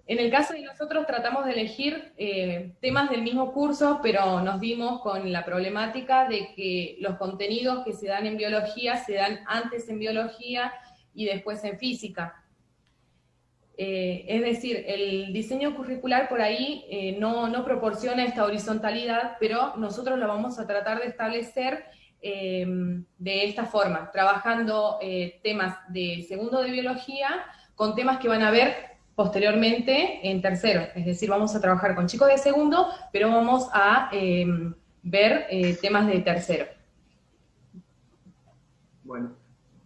En el caso de nosotros tratamos de elegir temas del mismo curso, pero nos dimos con la problemática de que los contenidos que se dan en biología se dan antes en biología y después en física. Es decir, el diseño curricular por ahí no proporciona esta horizontalidad, pero nosotros lo vamos a tratar de establecer de esta forma, trabajando temas de segundo de biología con temas que van a ver posteriormente en tercero. Es decir, vamos a trabajar con chicos de segundo, pero vamos a ver temas de tercero. Bueno,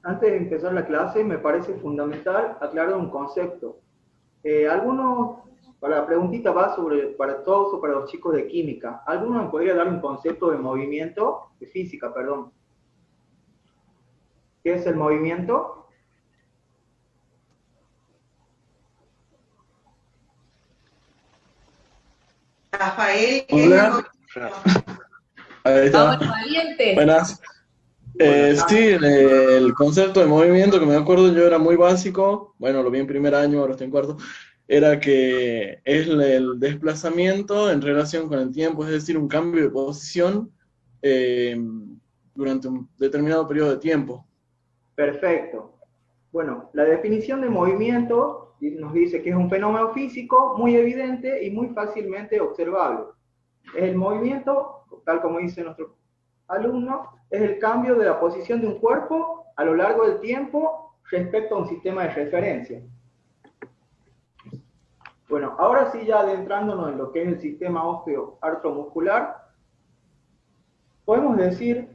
antes de empezar la clase, me parece fundamental aclarar un concepto. Para la preguntita va para todos o para los chicos de química. ¿Alguno me podría dar un concepto de movimiento? De física, perdón. ¿Qué es el movimiento? Rafael, ¿qué es el Hola. movimiento? Ahí está. Vamos, valientes. Buenas. Sí, el concepto de movimiento que me acuerdo yo era muy básico, bueno, lo vi en primer año, ahora estoy en cuarto, era que es el desplazamiento en relación con el tiempo, es decir, un cambio de posición durante un determinado periodo de tiempo. Perfecto. Bueno, la definición de movimiento nos dice que es un fenómeno físico muy evidente y muy fácilmente observable. El movimiento, tal como dice nuestro alumno, es el cambio de la posición de un cuerpo a lo largo del tiempo respecto a un sistema de referencia. Bueno, ahora sí, ya adentrándonos en lo que es el sistema óseo-artromuscular, podemos decir,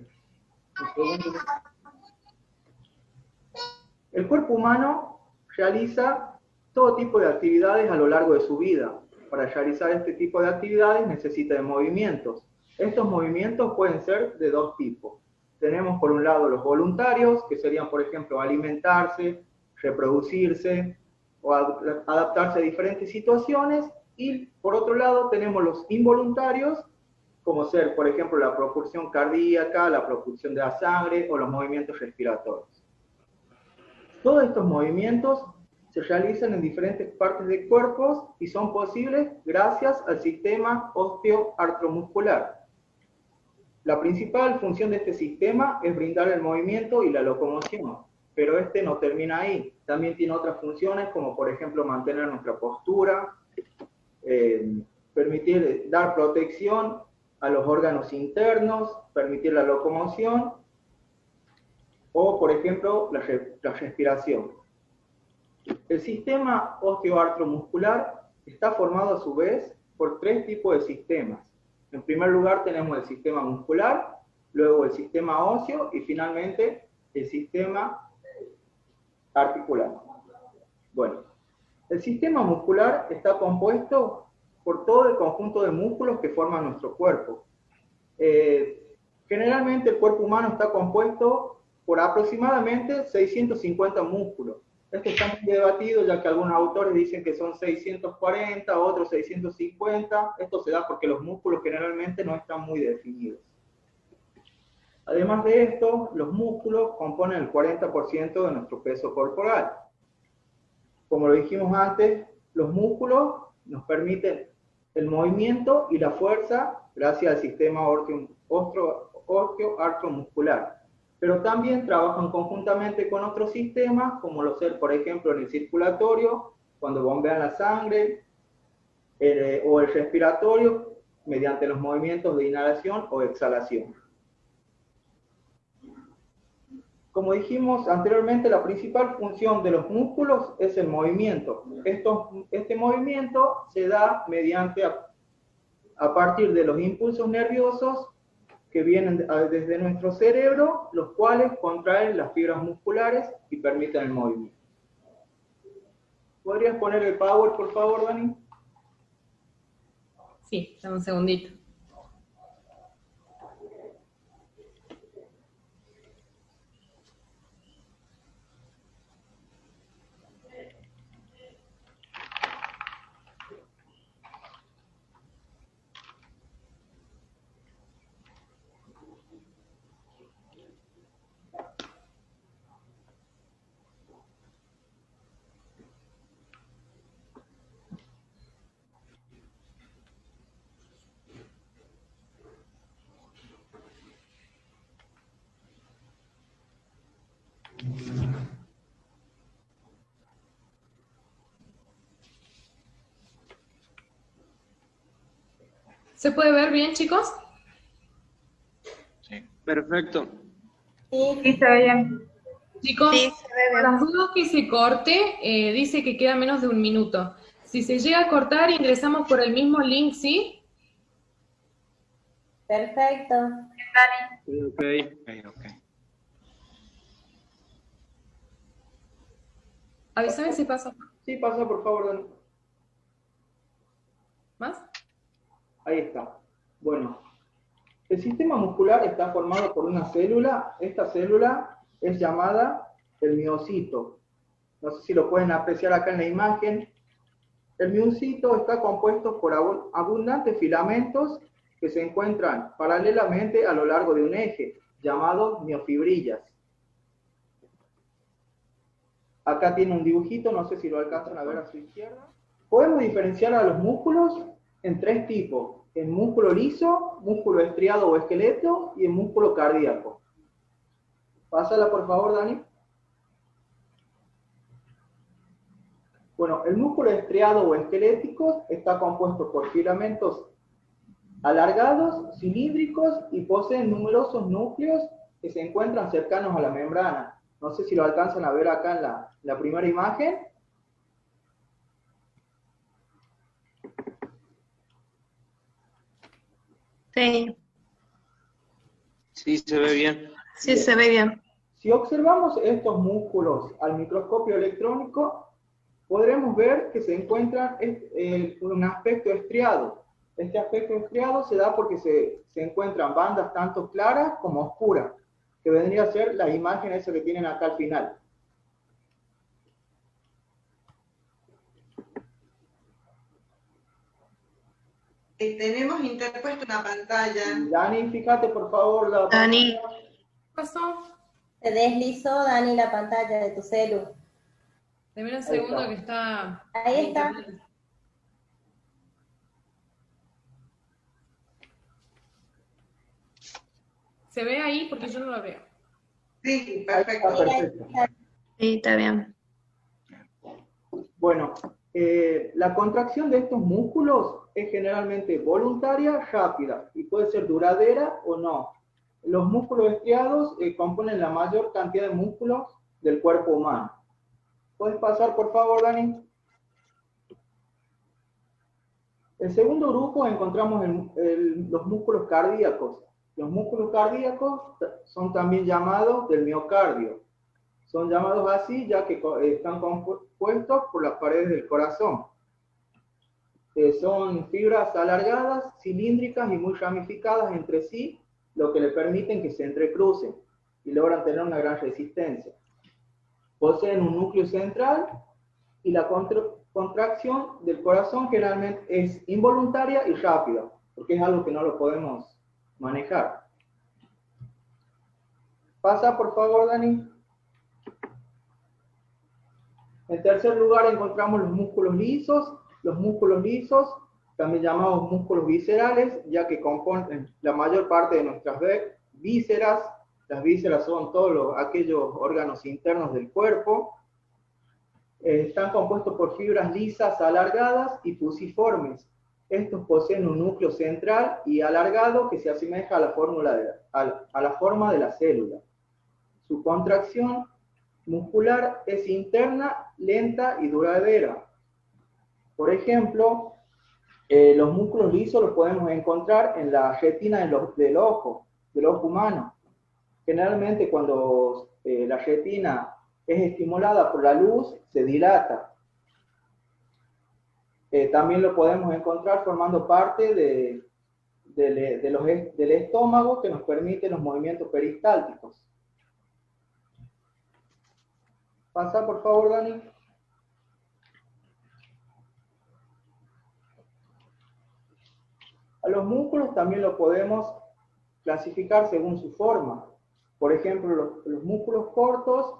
el cuerpo humano realiza todo tipo de actividades a lo largo de su vida. Para realizar este tipo de actividades necesita de movimientos. Estos movimientos pueden ser de dos tipos. Tenemos por un lado los voluntarios, que serían, por ejemplo, alimentarse, reproducirse o adaptarse a diferentes situaciones. Y por otro lado tenemos los involuntarios, como ser, por ejemplo, la propulsión cardíaca, la propulsión de la sangre o los movimientos respiratorios. Todos estos movimientos se realizan en diferentes partes del cuerpo y son posibles gracias al sistema osteoartromuscular. La principal función de este sistema es brindar el movimiento y la locomoción, pero este no termina ahí. También tiene otras funciones como por ejemplo mantener nuestra postura, permitir dar protección a los órganos internos, permitir la locomoción o por ejemplo la respiración. El sistema osteoartromuscular está formado a su vez por tres tipos de sistemas. En primer lugar tenemos el sistema muscular, luego el sistema óseo y finalmente el sistema articular. Bueno, el sistema muscular está compuesto por todo el conjunto de músculos que forman nuestro cuerpo. Generalmente el cuerpo humano está compuesto por aproximadamente 650 músculos. Esto está muy debatido, ya que algunos autores dicen que son 640, otros 650. Esto se da porque los músculos generalmente no están muy definidos. Además de esto, los músculos componen el 40% de nuestro peso corporal. Como lo dijimos antes, los músculos nos permiten el movimiento y la fuerza gracias al sistema osteoartromuscular. Pero también trabajan conjuntamente con otros sistemas, como lo ser, por ejemplo, en el circulatorio, cuando bombean la sangre, o el respiratorio, mediante los movimientos de inhalación o exhalación. Como dijimos anteriormente, la principal función de los músculos es el movimiento. Este movimiento se da mediante a partir de los impulsos nerviosos que vienen desde nuestro cerebro, los cuales contraen las fibras musculares y permiten el movimiento. ¿Podrías poner el power, por favor, Dani? Sí, dame un segundito. ¿Se puede ver bien, chicos? Sí. Perfecto. Sí, se ve bien. Chicos, Sí, se ve por bien. las dudas que se corte, dice que queda menos de 1 minuto. Si se llega a cortar, ingresamos por el mismo link, ¿sí? Perfecto. Ok. Ok. Avísame si pasa Sí, pasa por favor, Dani. más. Ahí está. Bueno, el sistema muscular está formado por una célula. Esta célula es llamada el miocito. No sé si lo pueden apreciar acá en la imagen. El miocito está compuesto por abundantes filamentos que se encuentran paralelamente a lo largo de un eje, llamado miofibrillas. Acá tiene un dibujito, no sé si lo alcanzan a ver a su izquierda. Podemos diferenciar a los músculos en 3 tipos: el músculo liso, músculo estriado o esqueleto y el músculo cardíaco. Pásala por favor, Dani. Bueno, el músculo estriado o esquelético está compuesto por filamentos alargados, cilíndricos y poseen numerosos núcleos que se encuentran cercanos a la membrana. No sé si lo alcanzan a ver acá en la primera imagen. Sí, Sí, se ve bien. sí, se ve bien. Si observamos estos músculos al microscopio electrónico, podremos ver que se encuentran un aspecto estriado. Este aspecto estriado se da porque se encuentran bandas tanto claras como oscuras, que vendría a ser la imagen esa que tienen acá al final. Tenemos interpuesto una pantalla. Dani, fíjate por favor la Dani, pantalla. ¿Qué pasó? Se deslizó, Dani, la pantalla de tu celu. Deme un Ahí segundo está. que está... Ahí en está. internet. ¿Se ve ahí? Porque yo no lo veo. Sí, Ahí perfecto. está, perfecto. sí, está bien. Bueno, la contracción de estos músculos es generalmente voluntaria, rápida, y puede ser duradera o no. Los músculos estriados componen la mayor cantidad de músculos del cuerpo humano. ¿Puedes pasar, por favor, Dani? El segundo grupo encontramos los músculos cardíacos. Los músculos cardíacos son también llamados del miocardio. Son llamados así ya que están compuestos por las paredes del corazón. Son fibras alargadas, cilíndricas y muy ramificadas entre sí, lo que le permiten que se entrecrucen y logran tener una gran resistencia. Poseen un núcleo central y la contracción del corazón generalmente es involuntaria y rápida, porque es algo que no lo podemos manejar. Pasa, por favor, Dani. En tercer lugar encontramos los músculos lisos. Los músculos lisos, también llamados músculos viscerales, ya que componen la mayor parte de nuestras vísceras. Las vísceras son todos aquellos órganos internos del cuerpo. Están compuestos por fibras lisas, alargadas y fusiformes. Estos poseen un núcleo central y alargado que se asemeja a la forma de la célula. Su contracción muscular es interna, lenta y duradera. Por ejemplo, los músculos lisos los podemos encontrar en la retina del ojo humano. Generalmente cuando la retina es estimulada por la luz, se dilata. También lo podemos encontrar formando parte del estómago, que nos permite los movimientos peristálticos. Pasa, por favor, Dani. A los músculos también los podemos clasificar según su forma. Por ejemplo, los músculos cortos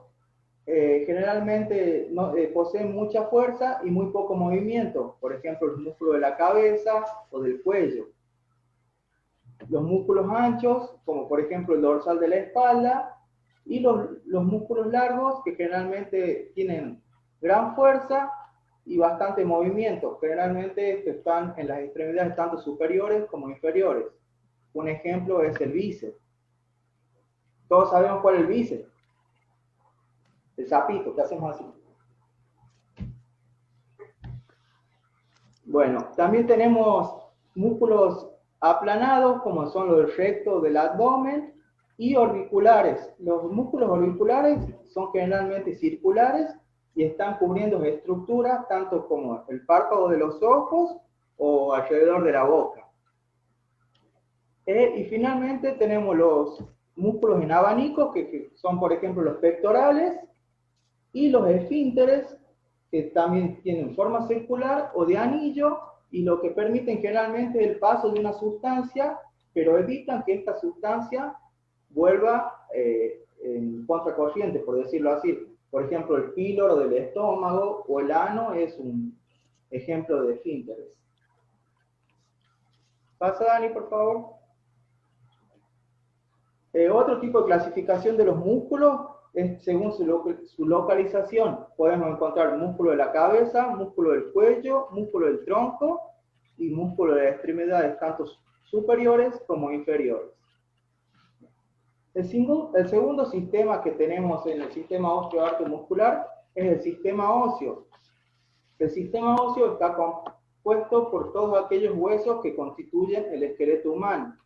generalmente poseen mucha fuerza y muy poco movimiento. Por ejemplo, los músculos de la cabeza o del cuello. Los músculos anchos, como por ejemplo el dorsal de la espalda, y los músculos largos, que generalmente tienen gran fuerza y bastante movimiento. Generalmente están en las extremidades tanto superiores como inferiores. Un ejemplo es el bíceps. Todos sabemos cuál es el bíceps. El sapito, ¿qué hacemos así? Bueno, también tenemos músculos aplanados, como son los del recto del abdomen, y orbiculares. Los músculos orbiculares son generalmente circulares y están cubriendo estructuras tanto como el párpado de los ojos o alrededor de la boca. Y finalmente tenemos los músculos en abanico, que son por ejemplo los pectorales, y los esfínteres, que también tienen forma circular o de anillo, y lo que permiten generalmente el paso de una sustancia, pero evitan que esta sustancia vuelva en contracorriente, por decirlo así. Por ejemplo, el píloro del estómago o el ano es un ejemplo de esfínteres. Pasa, Dani, por favor. Otro tipo de clasificación de los músculos es según su localización. Podemos encontrar músculo de la cabeza, músculo del cuello, músculo del tronco y músculo de las extremidades, tanto superiores como inferiores. El segundo sistema que tenemos en el sistema osteoartromuscular es el sistema óseo. El sistema óseo está compuesto por todos aquellos huesos que constituyen el esqueleto humano.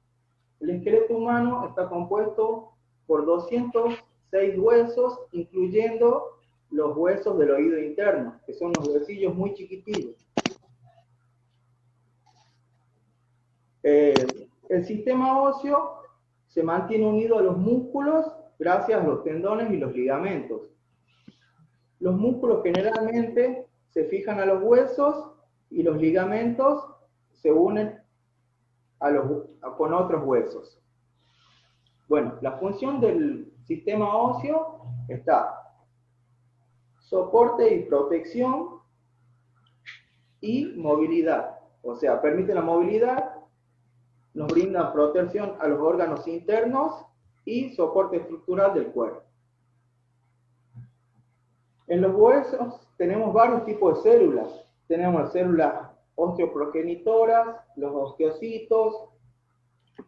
El esqueleto humano está compuesto por 206 huesos, incluyendo los huesos del oído interno, que son los huesillos muy chiquititos. El sistema óseo se mantiene unido a los músculos gracias a los tendones y los ligamentos. Los músculos generalmente se fijan a los huesos y los ligamentos se unen con otros huesos. Bueno, la función del sistema óseo está soporte y protección y movilidad. O sea, permite la movilidad, nos brinda protección a los órganos internos y soporte estructural del cuerpo. En los huesos tenemos varios tipos de células. Tenemos células osteoprogenitoras, los osteocitos,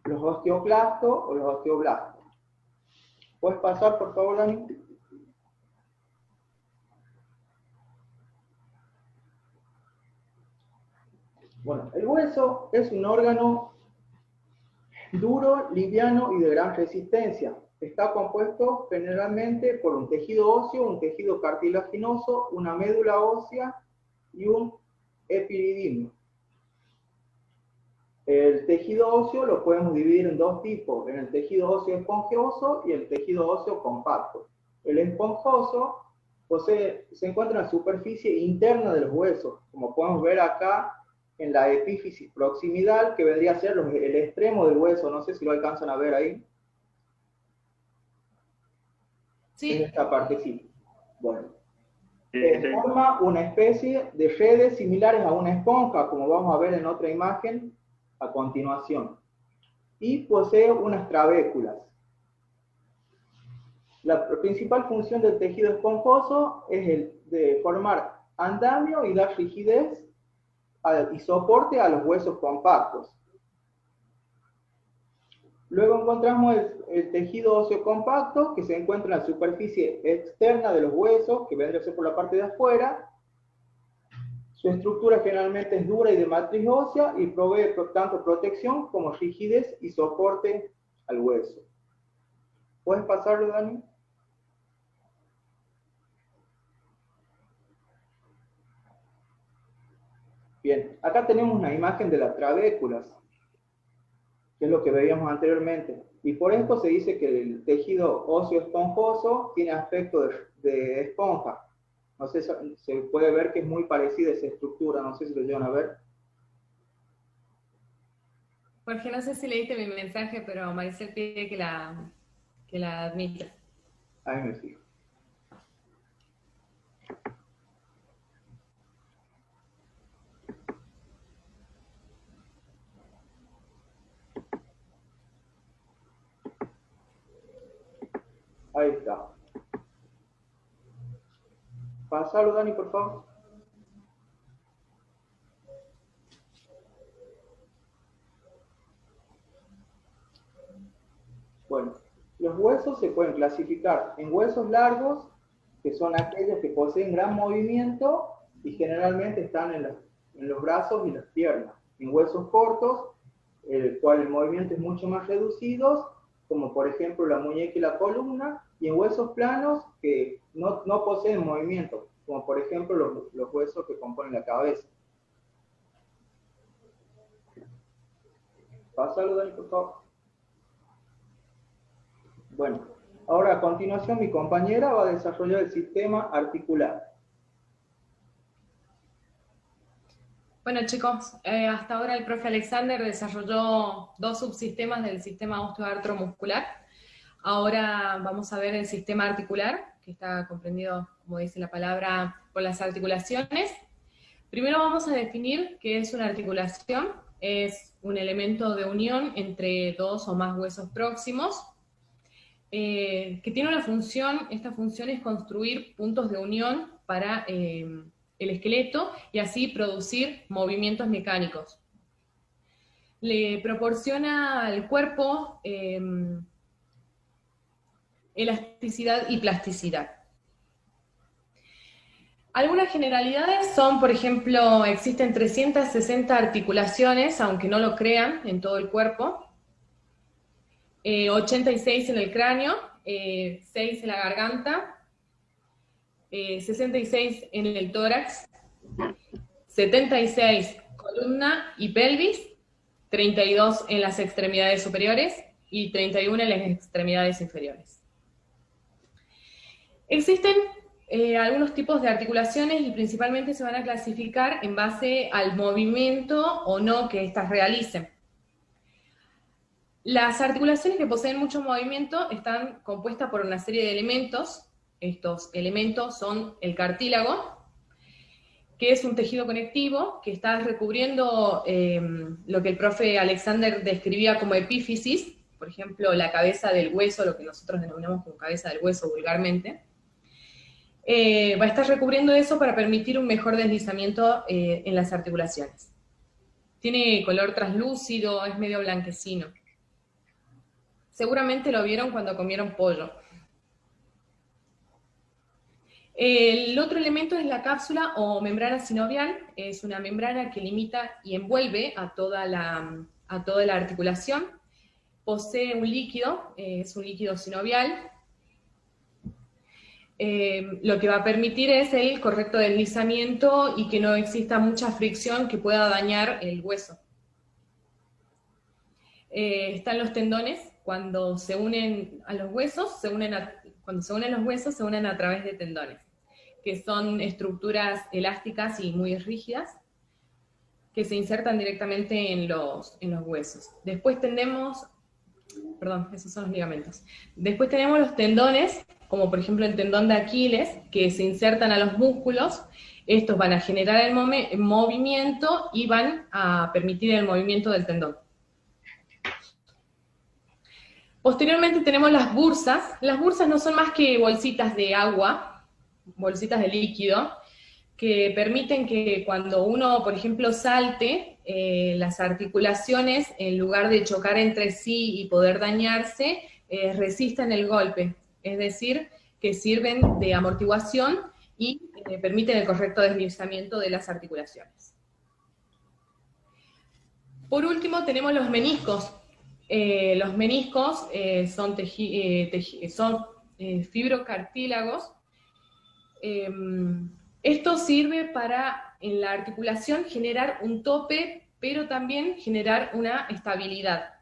los osteoclastos o los osteoblastos. ¿Puedes pasar, por favor, Dani? Bueno, el hueso es un órgano duro, liviano y de gran resistencia. Está compuesto generalmente por un tejido óseo, un tejido cartilaginoso, una médula ósea y un epididimio. El tejido óseo lo podemos dividir en dos tipos, en el tejido óseo esponjoso y el tejido óseo compacto. El esponjoso se encuentra en la superficie interna de los huesos, como podemos ver acá en la epífisis proximidal, que vendría a ser el extremo del hueso, no sé si lo alcanzan a ver ahí. Sí. En esta partecita. Bueno. Sí. Forma una especie de redes similares a una esponja, como vamos a ver en otra imagen a continuación. Y posee unas trabéculas. La principal función del tejido esponjoso es el de formar andamio y dar rigidez y soporte a los huesos compactos. Luego encontramos el tejido óseo compacto, que se encuentra en la superficie externa de los huesos, que vendría a ser por la parte de afuera. Su estructura generalmente es dura y de matriz ósea y provee tanto protección como rigidez y soporte al hueso. ¿Puedes pasarlo, Dani? Bien, acá tenemos una imagen de las trabéculas, que es lo que veíamos anteriormente. Y por esto se dice que el tejido óseo esponjoso tiene aspecto de esponja. No sé, se puede ver que es muy parecida esa estructura, no sé si lo llegan a ver. Jorge, no sé si leíste mi mensaje, pero Maricel pide que la admita. Ahí me fijo. Ahí está. Pasalo, Dani, por favor. Bueno, los huesos se pueden clasificar en huesos largos, que son aquellos que poseen gran movimiento y generalmente están en los brazos y las piernas. En huesos cortos, el cual el movimiento es mucho más reducido, como por ejemplo la muñeca y la columna, y en huesos planos que no poseen movimiento, como por ejemplo los huesos que componen la cabeza. Pásalo, Dani, por favor. Bueno, ahora a continuación mi compañera va a desarrollar el sistema articular. Bueno chicos, hasta ahora el profe Alexander desarrolló 2 subsistemas del sistema osteoartromuscular. Ahora vamos a ver el sistema articular, que está comprendido, como dice la palabra, por las articulaciones. Primero vamos a definir qué es una articulación. Es un elemento de unión entre 2 o más huesos próximos, que tiene una función. Esta función es construir puntos de unión para el esqueleto y así producir movimientos mecánicos. Le proporciona al cuerpo elasticidad y plasticidad. Algunas generalidades son, por ejemplo, existen 360 articulaciones, aunque no lo crean, en todo el cuerpo, 86 en el cráneo, 6 en la garganta, 66 en el tórax, 76 columna y pelvis, 32 en las extremidades superiores y 31 en las extremidades inferiores. Existen algunos tipos de articulaciones y principalmente se van a clasificar en base al movimiento o no que éstas realicen. Las articulaciones que poseen mucho movimiento están compuestas por una serie de elementos. Estos elementos son el cartílago, que es un tejido conectivo que está recubriendo lo que el profe Alexander describía como epífisis, por ejemplo, la cabeza del hueso, lo que nosotros denominamos como cabeza del hueso vulgarmente. Va a estar recubriendo eso para permitir un mejor deslizamiento en las articulaciones. Tiene color translúcido, es medio blanquecino. Seguramente lo vieron cuando comieron pollo. El otro elemento es la cápsula o membrana sinovial. Es una membrana que limita y envuelve a toda la articulación. Posee un líquido, es un líquido sinovial. Lo que va a permitir es el correcto deslizamiento y que no exista mucha fricción que pueda dañar el hueso. Están los tendones. Cuando se unen a los huesos, cuando se unen los huesos, se unen a través de tendones, que son estructuras elásticas y muy rígidas, que se insertan directamente en los huesos. Después tenemos, esos son los ligamentos. Después tenemos los tendones, como por ejemplo el tendón de Aquiles, que se insertan a los músculos. Estos van a generar el movimiento y van a permitir el movimiento del tendón. Posteriormente tenemos las bursas. Las bursas no son más que bolsitas de agua, bolsitas de líquido, que permiten que cuando uno, por ejemplo, salte, las articulaciones, en lugar de chocar entre sí y poder dañarse, resistan el golpe. Es decir, que sirven de amortiguación y permiten el correcto deslizamiento de las articulaciones. Por último tenemos los meniscos. Los meniscos son fibrocartílagos. Esto sirve para, en la articulación, generar un tope, pero también generar una estabilidad,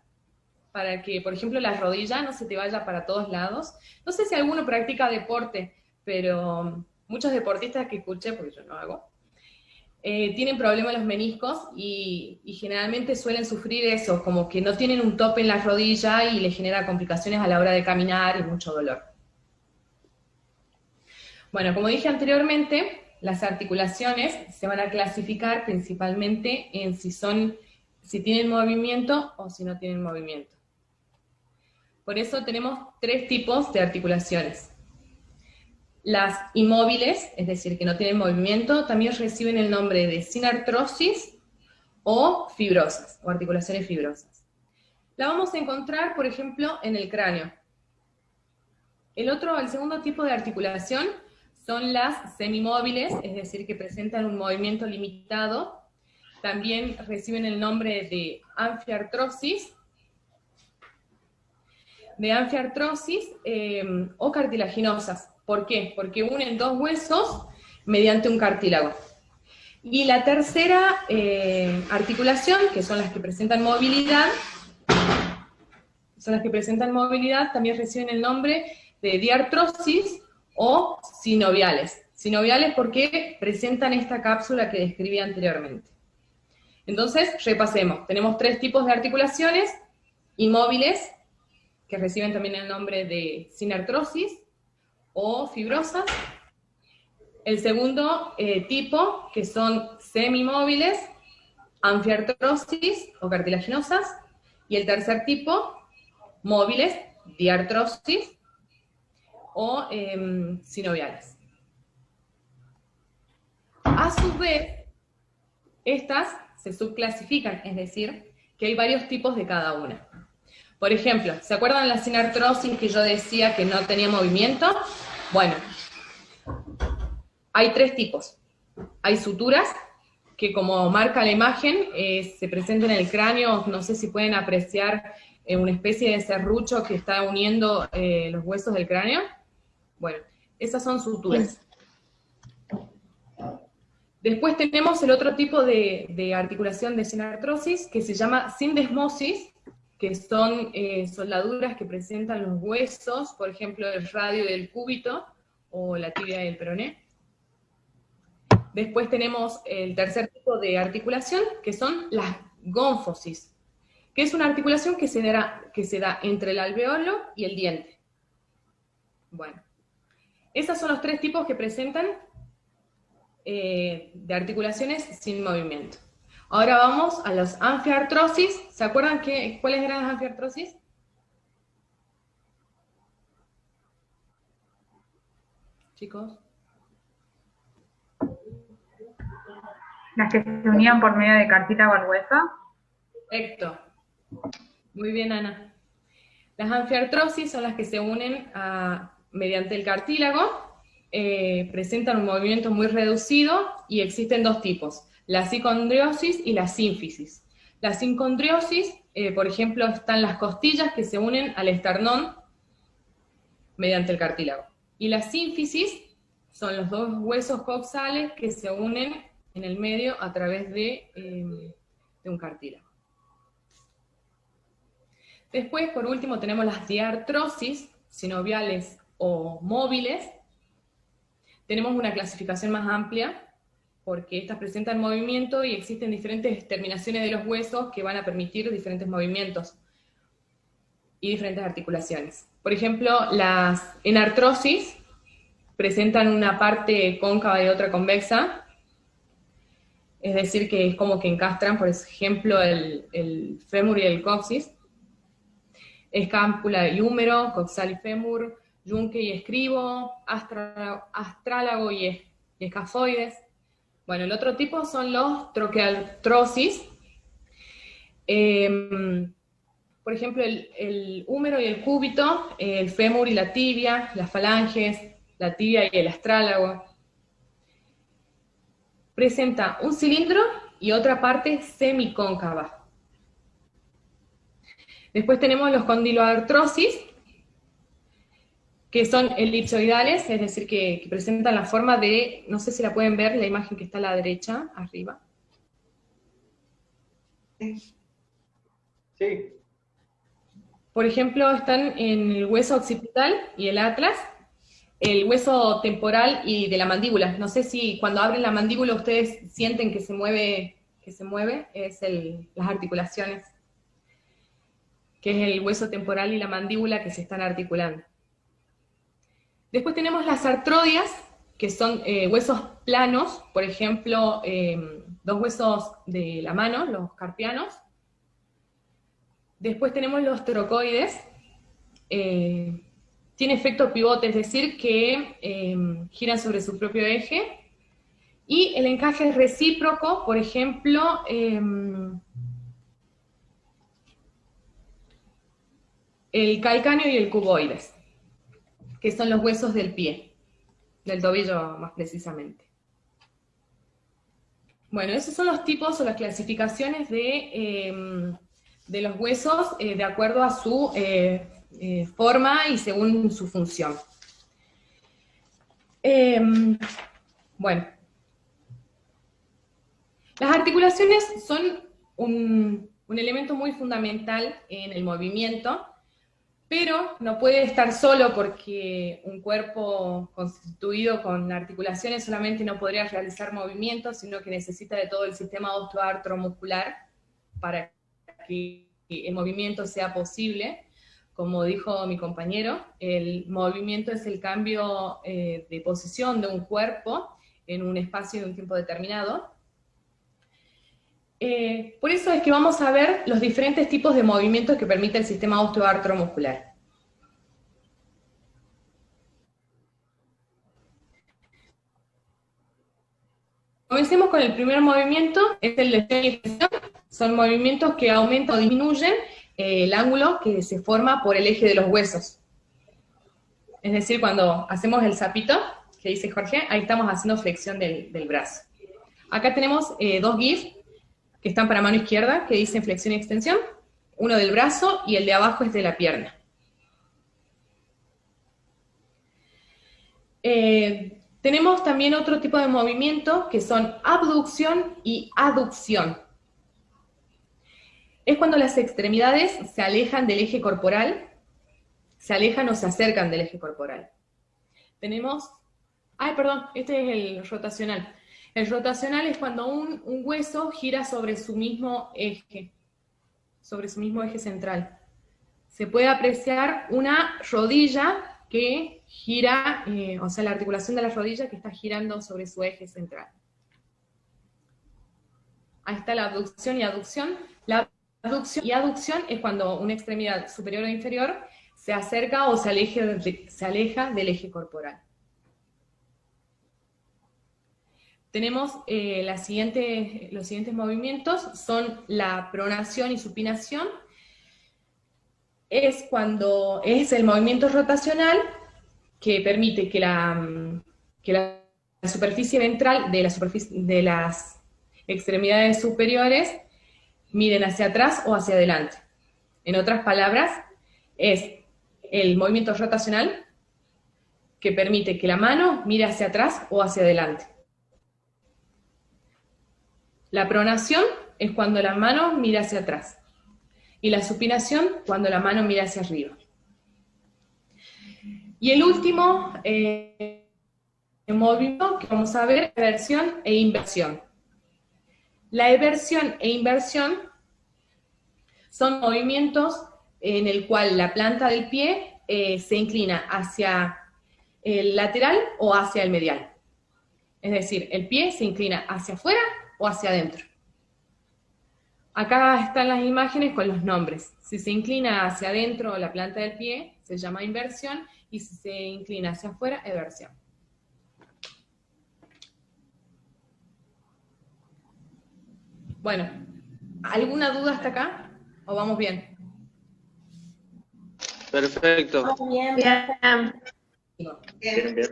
para que, por ejemplo, la rodilla no se te vaya para todos lados. No sé si alguno practica deporte, pero muchos deportistas que escuché, porque yo no hago, tienen problemas en los meniscos y generalmente suelen sufrir eso, como que no tienen un tope en la rodilla y les genera complicaciones a la hora de caminar y mucho dolor. Bueno, como dije anteriormente, las articulaciones se van a clasificar principalmente en si tienen movimiento o si no tienen movimiento. Por eso tenemos 3 tipos de articulaciones. Las inmóviles, es decir, que no tienen movimiento, también reciben el nombre de sinartrosis o fibrosas, o articulaciones fibrosas. La vamos a encontrar, por ejemplo, en el cráneo. El segundo tipo de articulación son las semimóviles, es decir, que presentan un movimiento limitado. También reciben el nombre de anfiartrosis, o cartilaginosas. ¿Por qué? Porque unen dos huesos mediante un cartílago. Y la tercera articulación, que son las que presentan movilidad, también reciben el nombre de diartrosis o sinoviales. Sinoviales porque presentan esta cápsula que describí anteriormente. Entonces, repasemos. Tenemos tres tipos de articulaciones: inmóviles, que reciben también el nombre de sinartrosis o fibrosas. El segundo tipo, que son semimóviles, anfiartrosis o cartilaginosas. Y el tercer tipo, móviles, diartrosis o sinoviales. A su vez, estas se subclasifican, es decir, que hay varios tipos de cada una. Por ejemplo, ¿se acuerdan la sinartrosis que yo decía que no tenía movimiento? Bueno, hay tres tipos. Hay suturas, que como marca la imagen, se presentan en el cráneo. No sé si pueden apreciar una especie de serrucho que está uniendo los huesos del cráneo. Bueno, esas son suturas. Después tenemos el otro tipo de articulación de sinartrosis, que se llama sindesmosis, que son soldaduras que presentan los huesos, por ejemplo, el radio del cúbito, o la tibia del peroné. Después tenemos el tercer tipo de articulación, que son las gónfosis, que es una articulación que se da entre el alveolo y el diente. Bueno, esos son los tres tipos que presentan de articulaciones sin movimiento. Ahora vamos a los anfiartrosis. ¿Se acuerdan cuáles eran las anfiartrosis? Chicos. Las que se unían por medio de cartílago al hueso. Perfecto. Muy bien, Ana. Las anfiartrosis son las que se unen mediante el cartílago, presentan un movimiento muy reducido y existen dos tipos: la sicondriosis y la sínfisis. La sicondriosis, por ejemplo, están las costillas que se unen al esternón mediante el cartílago. Y la sínfisis son los dos huesos coxales que se unen en el medio a través de un cartílago. Después, por último, tenemos las diartrosis, sinoviales o móviles. Tenemos una clasificación más amplia, porque estas presentan movimiento y existen diferentes terminaciones de los huesos que van a permitir diferentes movimientos y diferentes articulaciones. Por ejemplo, las enartrosis presentan una parte cóncava y otra convexa, es decir, que es como que encastran, por ejemplo, el fémur y el coxis. Escápula y húmero, coxal y fémur, yunque y escribo, astrálago y escafoides. Bueno, el otro tipo son los troqueartrosis. Por ejemplo, el húmero y el cúbito, el fémur y la tibia, las falanges, la tibia y el astrálago. Presenta un cilindro y otra parte semicóncava. Después tenemos los condiloartrosis, que son elipsoidales, es decir, que presentan la forma de, no sé si la pueden ver, la imagen que está a la derecha, arriba. Sí. Por ejemplo, están en el hueso occipital y el atlas, el hueso temporal y de la mandíbula. No sé si cuando abren la mandíbula ustedes sienten que se mueve, es las articulaciones, que es el hueso temporal y la mandíbula que se están articulando. Después tenemos las artrodias, que son huesos planos, por ejemplo, dos huesos de la mano, los carpianos. Después tenemos los trocoides, tiene efecto pivote, es decir, que giran sobre su propio eje. Y el encaje recíproco, por ejemplo, el calcáneo y el cuboides, que son los huesos del pie, del tobillo más precisamente. Bueno, esos son los tipos o las clasificaciones de los huesos de acuerdo a su forma y según su función. Bueno, las articulaciones son un elemento muy fundamental en el movimiento, pero no puede estar solo porque un cuerpo constituido con articulaciones solamente no podría realizar movimientos, sino que necesita de todo el sistema osteoartromuscular para que el movimiento sea posible. Como dijo mi compañero, el movimiento es el cambio de posición de un cuerpo en un espacio y un tiempo determinado. Por eso es que vamos a ver los diferentes tipos de movimientos que permite el sistema osteoartromuscular. Comencemos con el primer movimiento, es el de flexión y extensión. Son movimientos que aumentan o disminuyen el ángulo que se forma por el eje de los huesos. Es decir, cuando hacemos el sapito, que dice Jorge, ahí estamos haciendo flexión del brazo. Acá tenemos dos GIFs que están para mano izquierda, que dicen flexión y extensión, uno del brazo y el de abajo es de la pierna. Tenemos también otro tipo de movimiento que son abducción y aducción. Es cuando las extremidades se alejan del eje corporal, se alejan o se acercan del eje corporal. Tenemos, este es el rotacional. El rotacional es cuando un hueso gira sobre su mismo eje central. Se puede apreciar una rodilla que gira, o sea, la articulación de la rodilla que está girando sobre su eje central. Ahí está la abducción y aducción. La abducción y aducción es cuando una extremidad superior o inferior se acerca o se aleja del eje corporal. Tenemos los siguientes movimientos, son la pronación y supinación. Es el movimiento rotacional que permite que la superficie ventral de las extremidades superiores miren hacia atrás o hacia adelante. En otras palabras, es el movimiento rotacional que permite que la mano mire hacia atrás o hacia adelante. La pronación es cuando la mano mira hacia atrás. Y la supinación cuando la mano mira hacia arriba. Y el último movimiento que vamos a ver es eversión e inversión. La eversión e inversión son movimientos en el cual la planta del pie se inclina hacia el lateral o hacia el medial. Es decir, el pie se inclina hacia afuera o hacia adentro. Acá están las imágenes con los nombres. Si se inclina hacia adentro la planta del pie, se llama inversión, y si se inclina hacia afuera, eversión. Bueno, ¿alguna duda hasta acá? ¿O vamos bien? Perfecto. Bien, Bien, bien.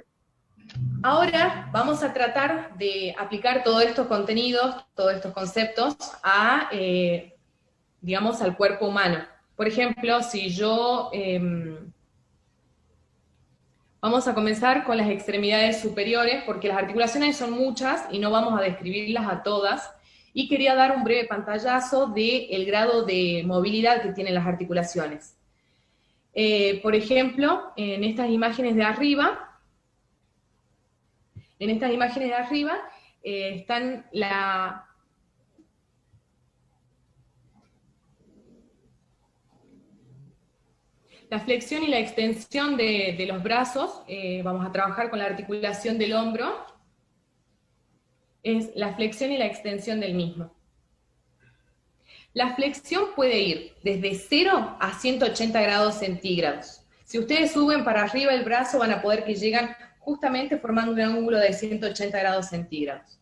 Ahora vamos a tratar de aplicar todos estos contenidos, todos estos conceptos a, digamos, al cuerpo humano. Por ejemplo, si yo... vamos a comenzar con las extremidades superiores, porque las articulaciones son muchas y no vamos a describirlas a todas, y quería dar un breve pantallazo del grado de movilidad que tienen las articulaciones. Por ejemplo, en estas imágenes de arriba, están la flexión y la extensión de los brazos. Vamos a trabajar con la articulación del hombro. Es la flexión y la extensión del mismo. La flexión puede ir desde 0 a 180 grados centígrados. Si ustedes suben para arriba el brazo, van a poder que llegan justamente formando un ángulo de 180 grados centígrados.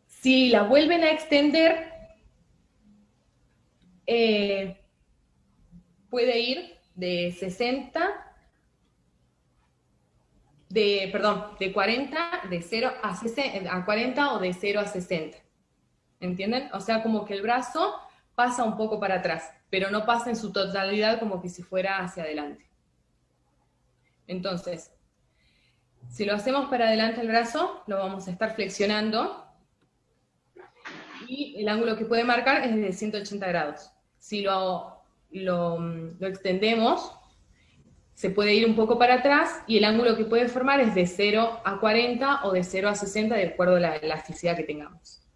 Si la vuelven a extender, puede ir de 40, de 0 a 60, a 40 o de 0 a 60. ¿Entienden? O sea, como que el brazo pasa un poco para atrás, pero no pasa en su totalidad como que si fuera hacia adelante. Entonces, si lo hacemos para adelante el brazo, lo vamos a estar flexionando y el ángulo que puede marcar es de 180 grados. Si lo extendemos, se puede ir un poco para atrás y el ángulo que puede formar es de 0 a 40 o de 0 a 60 de acuerdo a la elasticidad que tengamos.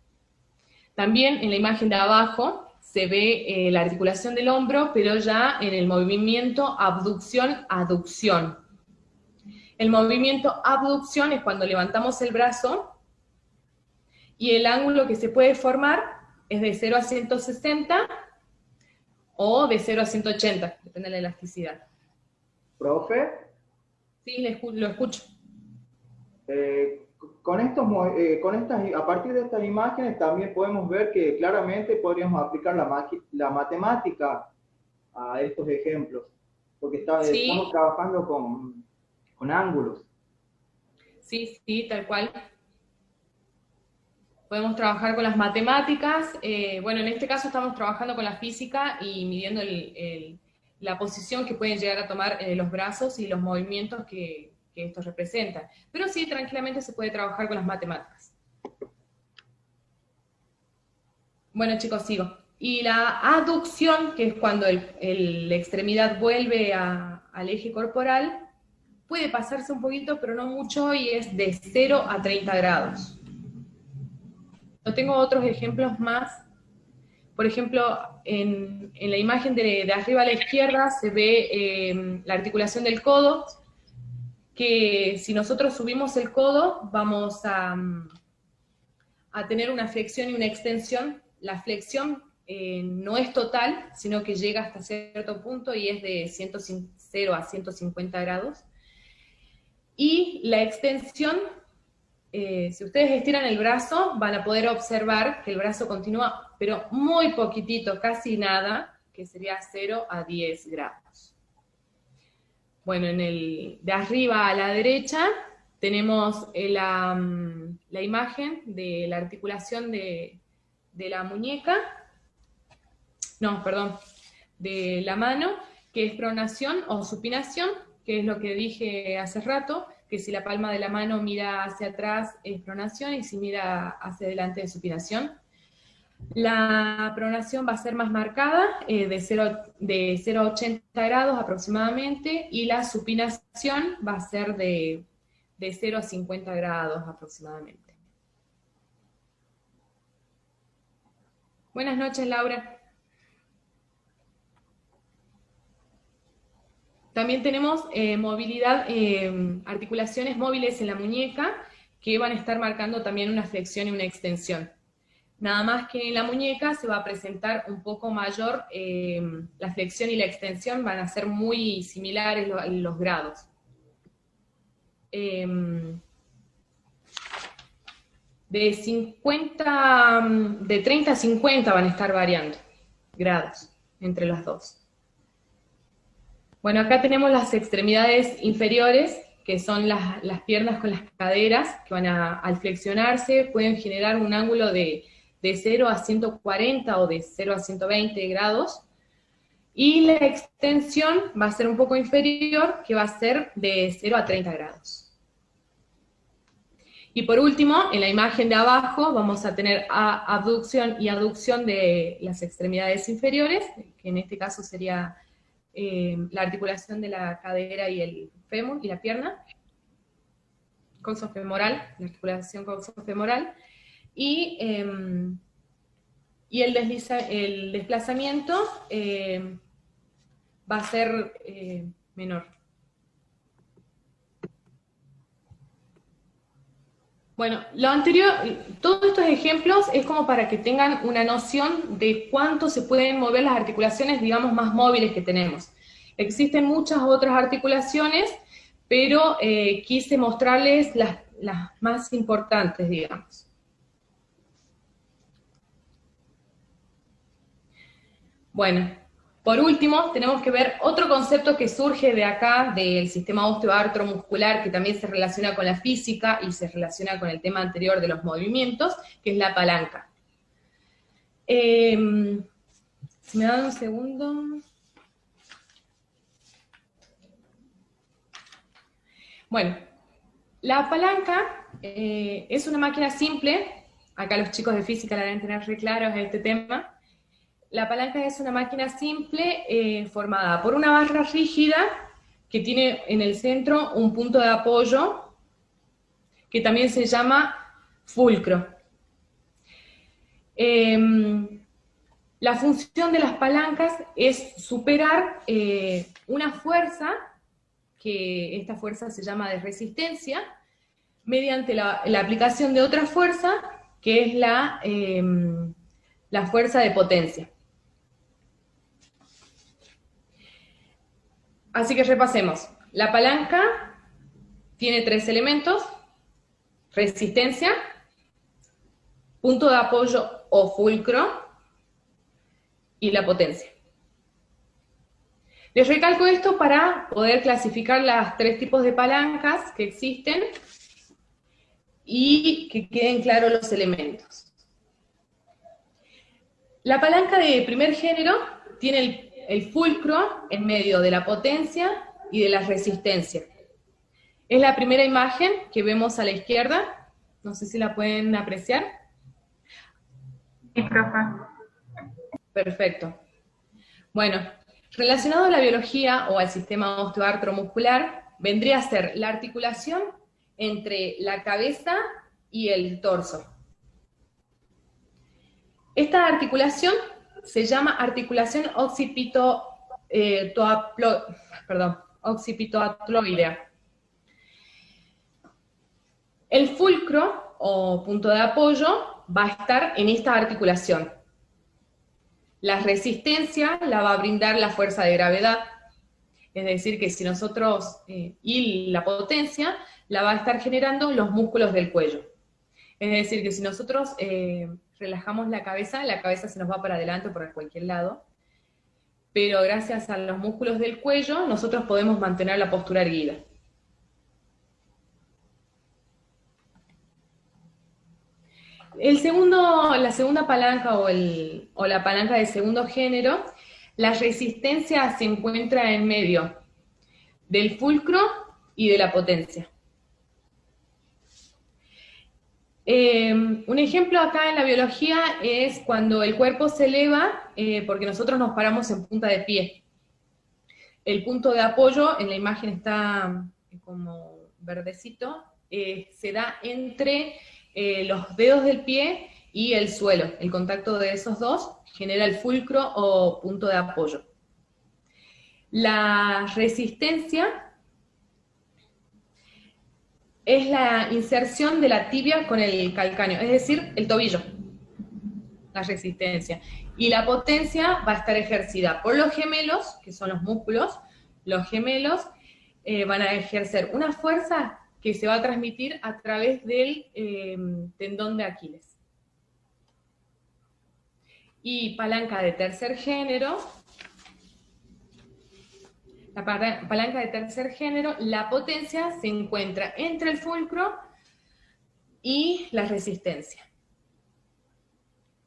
También en la imagen de abajo se ve la articulación del hombro, pero ya en el movimiento abducción-aducción. El movimiento abducción es cuando levantamos el brazo y el ángulo que se puede formar es de 0 a 160 o de 0 a 180, depende de la elasticidad. ¿Profe? Sí, lo escucho. A partir de estas imágenes también podemos ver que claramente podríamos aplicar la matemática a estos ejemplos, porque estamos trabajando con ángulos. Sí, tal cual. Podemos trabajar con las matemáticas. Bueno, en este caso estamos trabajando con la física y midiendo la posición que pueden llegar a tomar los brazos y los movimientos que estos representan. Pero sí, tranquilamente se puede trabajar con las matemáticas. Bueno, chicos, sigo. Y la aducción, que es cuando la extremidad vuelve al eje corporal, puede pasarse un poquito, pero no mucho, y es de 0 a 30 grados. Yo tengo otros ejemplos más. Por ejemplo, en la imagen de arriba a la izquierda se ve la articulación del codo, que si nosotros subimos el codo, vamos a tener una flexión y una extensión. La flexión no es total, sino que llega hasta cierto punto y es de 0 a 150 grados. Y la extensión, si ustedes estiran el brazo, van a poder observar que el brazo continúa, pero muy poquitito, casi nada, que sería 0 a 10 grados. Bueno, de arriba a la derecha tenemos la imagen de la articulación de la muñeca, de la mano, que es pronación o supinación, que es lo que dije hace rato, que si la palma de la mano mira hacia atrás es pronación y si mira hacia adelante es supinación. La pronación va a ser más marcada, de 0 a 80 grados aproximadamente, y la supinación va a ser de 0 a 50 grados aproximadamente. Buenas noches, Laura. También tenemos movilidad, articulaciones móviles en la muñeca, que van a estar marcando también una flexión y una extensión. Nada más que en la muñeca se va a presentar un poco mayor, la flexión y la extensión van a ser muy similares los grados. De 30 a 50 van a estar variando grados entre las dos. Bueno, acá tenemos las extremidades inferiores, que son las piernas con las caderas, que al flexionarse pueden generar un ángulo de 0 a 140 o de 0 a 120 grados, y la extensión va a ser un poco inferior, que va a ser de 0 a 30 grados. Y por último, en la imagen de abajo vamos a tener abducción y aducción de las extremidades inferiores, que en este caso sería la articulación de la cadera y el fémur y la pierna, coxofemoral, la articulación coxofemoral, y el desplazamiento va a ser menor. Bueno, lo anterior, todos estos ejemplos es como para que tengan una noción de cuánto se pueden mover las articulaciones, digamos, más móviles que tenemos. Existen muchas otras articulaciones, pero quise mostrarles las más importantes, digamos. Bueno, Por último, tenemos que ver otro concepto que surge de acá, del sistema osteoartromuscular, que también se relaciona con la física y se relaciona con el tema anterior de los movimientos, que es la palanca. Si me dan un segundo. Bueno, la palanca es una máquina simple. Acá los chicos de física la deben tener re claros en este tema. La palanca es una máquina simple formada por una barra rígida que tiene en el centro un punto de apoyo que también se llama fulcro. La función de las palancas es superar una fuerza, que esta fuerza se llama de resistencia, mediante la aplicación de otra fuerza, que es la fuerza de potencia. Así que repasemos. La palanca tiene 3 elementos: resistencia, punto de apoyo o fulcro y la potencia. Les recalco esto para poder clasificar los 3 tipos de palancas que existen y que queden claros los elementos. La palanca de primer género tiene el fulcro en medio de la potencia y de la resistencia. Es la primera imagen que vemos a la izquierda. No sé si la pueden apreciar. Sí, profe. Perfecto. Bueno, relacionado a la biología o al sistema osteoartromuscular, vendría a ser la articulación entre la cabeza y el torso. Esta articulación se llama articulación occipitoatloidea. El fulcro, o punto de apoyo, va a estar en esta articulación. La resistencia la va a brindar la fuerza de gravedad, es decir, que si nosotros, y la potencia, la va a estar generando los músculos del cuello. Es decir, que si nosotros relajamos la cabeza se nos va para adelante o para cualquier lado, pero gracias a los músculos del cuello, nosotros podemos mantener la postura erguida. La segunda palanca o la palanca de segundo género, la resistencia se encuentra en medio del fulcro y de la potencia. Un ejemplo acá en la biología es cuando el cuerpo se eleva porque nosotros nos paramos en punta de pie. El punto de apoyo, en la imagen está como verdecito, se da entre los dedos del pie y el suelo. El contacto de esos dos genera el fulcro o punto de apoyo. La resistencia es la inserción de la tibia con el calcáneo, es decir, el tobillo, la resistencia. Y la potencia va a estar ejercida por los gemelos, que son los músculos. Los gemelos van a ejercer una fuerza que se va a transmitir a través del tendón de Aquiles. Y palanca de tercer género. La palanca de tercer género, la potencia se encuentra entre el fulcro y la resistencia.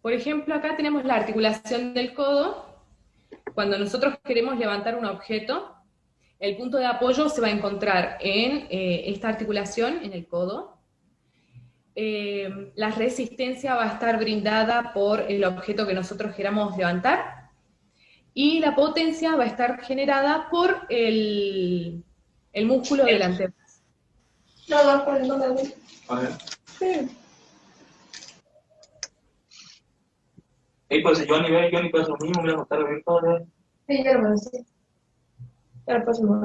Por ejemplo, acá tenemos la articulación del codo. Cuando nosotros queremos levantar un objeto, el punto de apoyo se va a encontrar en esta articulación, en el codo. La resistencia va a estar brindada por el objeto que nosotros queramos levantar. Y la potencia va a estar generada por el músculo del antebrazo. A ver. Pues Johnny puede hacer lo mismo, voy a contar bien todo. Sí, ya lo conocí. Ahora próximo.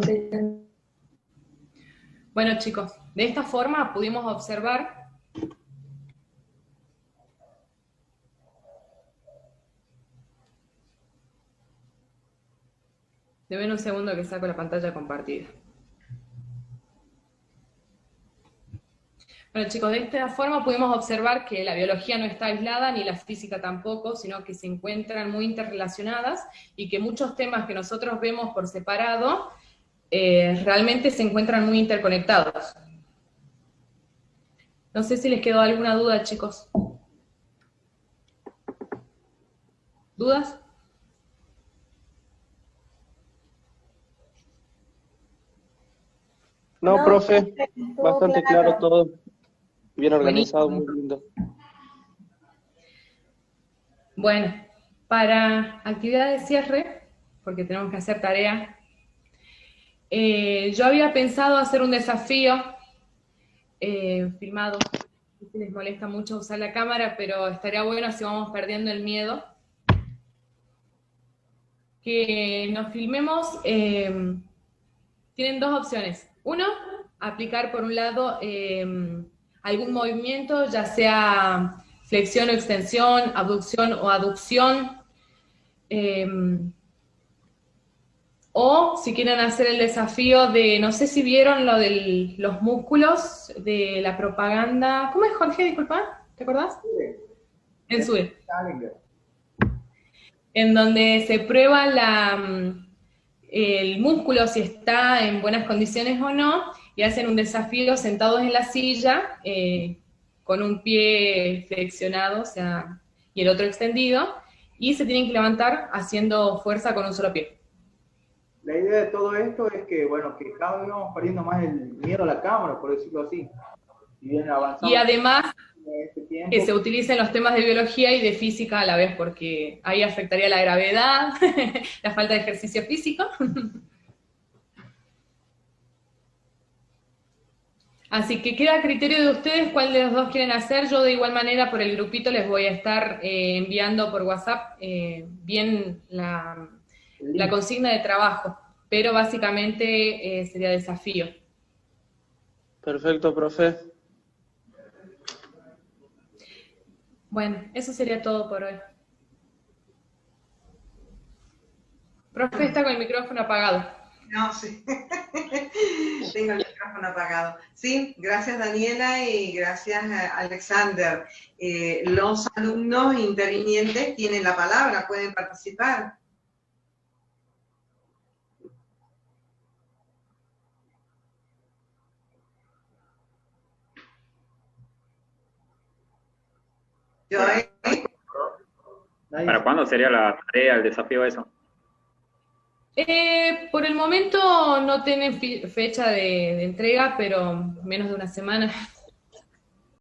Bueno, chicos, de esta forma pudimos observar Deben un segundo que saco la pantalla compartida. Bueno, chicos, de esta forma pudimos observar que la biología no está aislada, ni la física tampoco, sino que se encuentran muy interrelacionadas y que muchos temas que nosotros vemos por separado realmente se encuentran muy interconectados. No sé si les quedó alguna duda, chicos. ¿Dudas? No, profe, estuvo bastante claro todo. Bien organizado, Buenísimo. muy lindo. Bueno, para actividad de cierre, porque tenemos que hacer tarea, yo había pensado hacer un desafío filmado. No sé si les molesta mucho usar la cámara, pero estaría bueno si vamos perdiendo el miedo. Que nos filmemos, tienen dos opciones. Uno, aplicar por un lado algún movimiento, ya sea flexión o extensión, abducción o aducción, o si quieren hacer el desafío de, no sé si vieron lo de los músculos, de la propaganda, ¿cómo es, Jorge? Disculpa, ¿te acordás? En SUE. En donde se prueba el músculo si está en buenas condiciones o no, y hacen un desafío sentados en la silla, con un pie flexionado, o sea, y el otro extendido, y se tienen que levantar haciendo fuerza con un solo pie. La idea de todo esto es que, bueno, que cada vez vamos perdiendo más el miedo a la cámara, por decirlo así. Y bien avanzamos Y además, en este tiempo. que se utilicen los temas de biología y de física a la vez, porque ahí afectaría la gravedad, la falta de ejercicio físico. Así que queda a criterio de ustedes cuál de los dos quieren hacer. Yo de igual manera por el grupito les voy a estar enviando por WhatsApp bien la consigna de trabajo, pero básicamente sería desafío. Perfecto, profe. Bueno, eso sería todo por hoy. Profe está con el micrófono apagado. No, sí. Tengo el micrófono apagado. Sí, gracias Daniela y gracias Alexander. Los alumnos intervinientes tienen la palabra, pueden participar. ¿Para cuándo sería la tarea, el desafío eso? Por el momento no tienen fecha de entrega, pero menos de una semana.